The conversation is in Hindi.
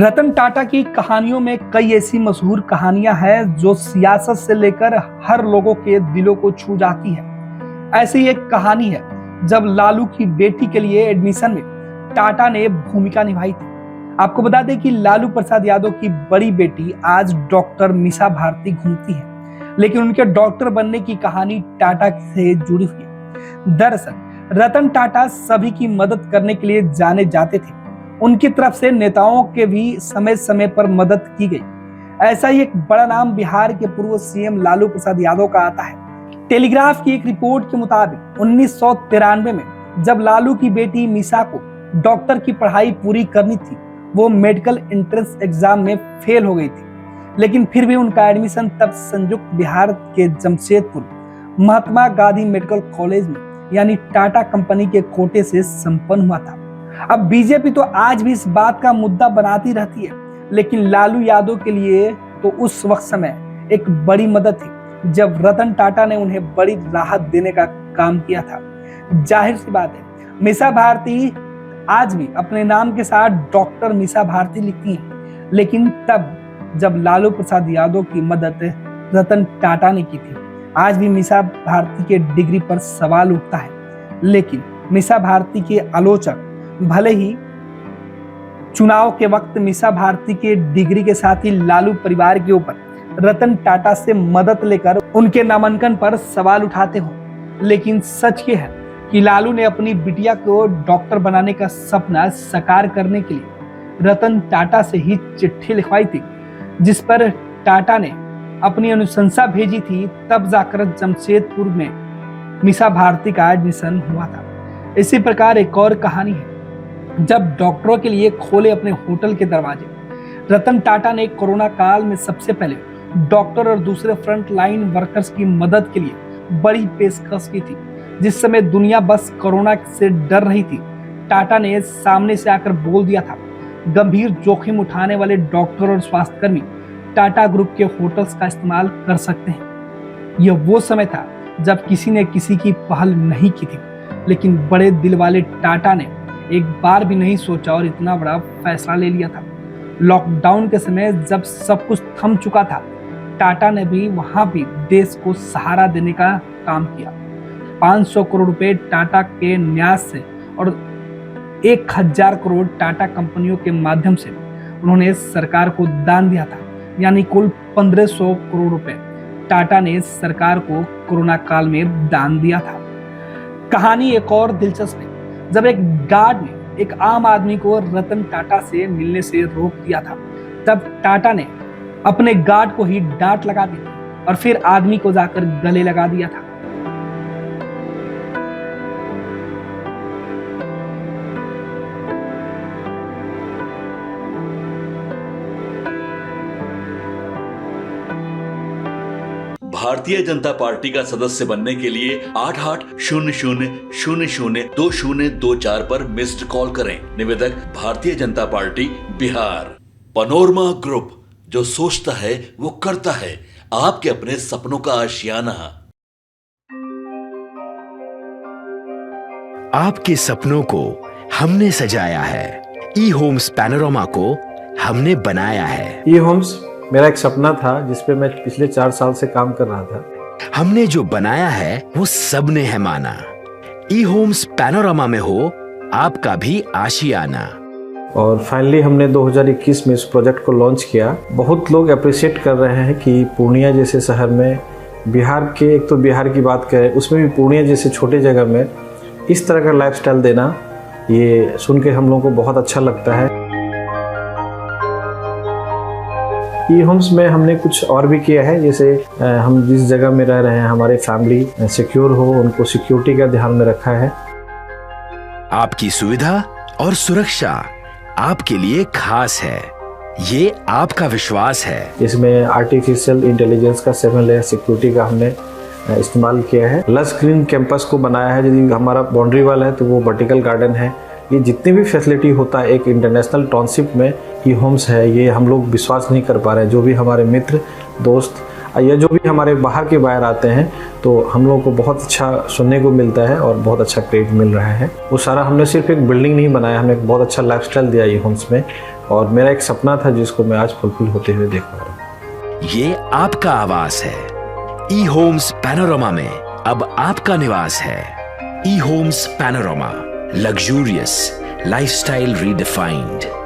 रतन टाटा की कहानियों में कई ऐसी मशहूर कहानियां हैं जो सियासत से लेकर हर लोगों के दिलों को छू जाती है। ऐसी एक कहानी है जब लालू की बेटी के लिए एडमिशन में टाटा ने भूमिका निभाई थी। आपको बता दें कि लालू प्रसाद यादव की बड़ी बेटी आज डॉक्टर मीसा भारती घूमती है, लेकिन उनके डॉक्टर बनने की कहानी टाटा से जुड़ी हुई है। दरअसल रतन टाटा सभी की मदद करने के लिए जाने जाते थे। उनकी तरफ से नेताओं के भी समय समय पर मदद की गई। ऐसा ही एक बड़ा नाम बिहार के पूर्व सीएम लालू प्रसाद यादव का आता है। टेलीग्राफ की एक रिपोर्ट के मुताबिक 1993 में जब लालू की बेटी मीसा को डॉक्टर की पढ़ाई पूरी करनी थी, वो मेडिकल एंट्रेंस एग्जाम में फेल हो गई थी, लेकिन फिर भी उनका एडमिशन तब संयुक्त बिहार के जमशेदपुर महात्मा गांधी मेडिकल कॉलेज में यानी टाटा कंपनी के कोटे से संपन्न हुआ था। अब बीजेपी तो आज भी इस बात का मुद्दा बनाती रहती है, लेकिन लालू यादव के लिए तो उस वक्त समय एक बड़ी मदद थी जब रतन टाटा ने उन्हें बड़ी राहत देने का काम किया था। जाहिर सी बात है, मीसा भारती आज भी अपने नाम के साथ डॉक्टर मीसा भारती लिखती हैं, लेकिन तब जब लालू प्रसाद यादव की मदद रतन टाटा ने की थी। आज भी मीसा भारती के डिग्री पर सवाल उठता है, लेकिन मीसा भारती के आलोचक भले ही चुनाव के वक्त मीसा भारती के डिग्री के साथ ही लालू परिवार के ऊपर रतन टाटा से मदद लेकर उनके नामांकन पर सवाल उठाते हो, लेकिन सच ये है कि लालू ने अपनी बिटिया को डॉक्टर बनाने का सपना साकार करने के लिए रतन टाटा से ही चिट्ठी लिखवाई थी, जिस पर टाटा ने अपनी अनुशंसा भेजी थी। तब जाकर जमशेदपुर में मीसा भारती का एडमिशन हुआ था। इसी प्रकार एक और कहानी है जब डॉक्टरों के लिए खोले अपने होटल के दरवाजे। रतन टाटा ने कोरोना काल में सबसे पहले डॉक्टर और दूसरे फ्रंट लाइन वर्कर्स की मदद के लिए बड़ी पेशकश की थी। जिस समय दुनिया बस कोरोना से डर रही थी, टाटा ने सामने से आकर बोल दिया था, गंभीर जोखिम उठाने वाले डॉक्टर और स्वास्थ्यकर्मी टाटा ग्रुप के होटल्स का इस्तेमाल कर सकते हैं। यह वो समय था जब किसी ने किसी की पहल नहीं की थी, लेकिन बड़े दिल वाले टाटा ने एक बार भी नहीं सोचा और इतना बड़ा फैसला ले लिया था। लॉकडाउन के समय जब सब कुछ थम चुका था, टाटा ने भी वहां भी देश को सहारा देने का काम किया। 500 करोड़ रुपए टाटा के न्यास से और 1000 करोड़ टाटा कंपनियों के माध्यम से उन्होंने सरकार को दान दिया था, यानी कुल 1500 करोड़ रुपए टाटा ने सरकार को कोरोना काल में दान दिया था। कहानी एक और दिलचस्प है जब एक गार्ड ने एक आम आदमी को रतन टाटा से मिलने से रोक दिया था। तब टाटा ने अपने गार्ड को ही डांट लगा दी और फिर आदमी को जाकर गले लगा दिया था। भारतीय जनता पार्टी का सदस्य बनने के लिए 8800002024 पर मिस्ड कॉल करें। निवेदक Bharatiya Janata party Bihar. Panorama group, जो सोचता है वो करता है। आपके अपने सपनों का आशियाना। आपके सपनों को हमने सजाया है। ई होम्स पैनोरमा को हमने बनाया है। ई होम्स मेरा एक सपना था जिसपे मैं पिछले 4 साल से काम कर रहा था। हमने जो बनाया है वो सबने है माना। ई होम्स पैनोरमा में हो आपका भी आशियाना। और फाइनली हमने 2021 में इस प्रोजेक्ट को लॉन्च किया। बहुत लोग अप्रिशिएट कर रहे हैं कि पूर्णिया जैसे शहर में, बिहार के, एक तो बिहार की बात करें उसमें भी पूर्णिया जैसे छोटे जगह में इस तरह का लाइफस्टाइल देना, ये सुन के हम लोगों को बहुत अच्छा लगता है। ई होम्स में हमने कुछ और भी किया है, जैसे हम जिस जगह में रह रहे हैं हमारे फैमिली सिक्योर हो, उनको सिक्योरिटी का ध्यान में रखा है। आपकी सुविधा और सुरक्षा आपके लिए खास है, ये आपका विश्वास है। इसमें आर्टिफिशियल इंटेलिजेंस का 7 लेयर सिक्योरिटी का हमने इस्तेमाल किया है। लश ग्रीन कैंपस को बनाया है। यदि हमारा बाउंड्री वाल है तो वो वर्टिकल गार्डन है। ये जितनी भी फैसिलिटी होता है एक इंटरनेशनल टाउनशिप में ई होम्स है, ये हम लोग विश्वास नहीं कर पा रहे हैं। जो भी हमारे मित्र दोस्त या जो भी हमारे बाहर के बाहर आते हैं तो हम लोगों को बहुत अच्छा सुनने को मिलता है और बहुत अच्छा क्रेडिट मिल रहा है। वो सारा हमने सिर्फ एक बिल्डिंग नहीं बनाया, हमने एक बहुत अच्छा लाइफस्टाइल दिया ई होम्स में। और मेरा एक सपना था जिसको मैं आज फुलफिल होते हुए देख पा रहा हूँ। ये आपका आवास है। ई होम्स पैनोरमा में अब आपका निवास है। E Homes Panorama, luxurious lifestyle redefined.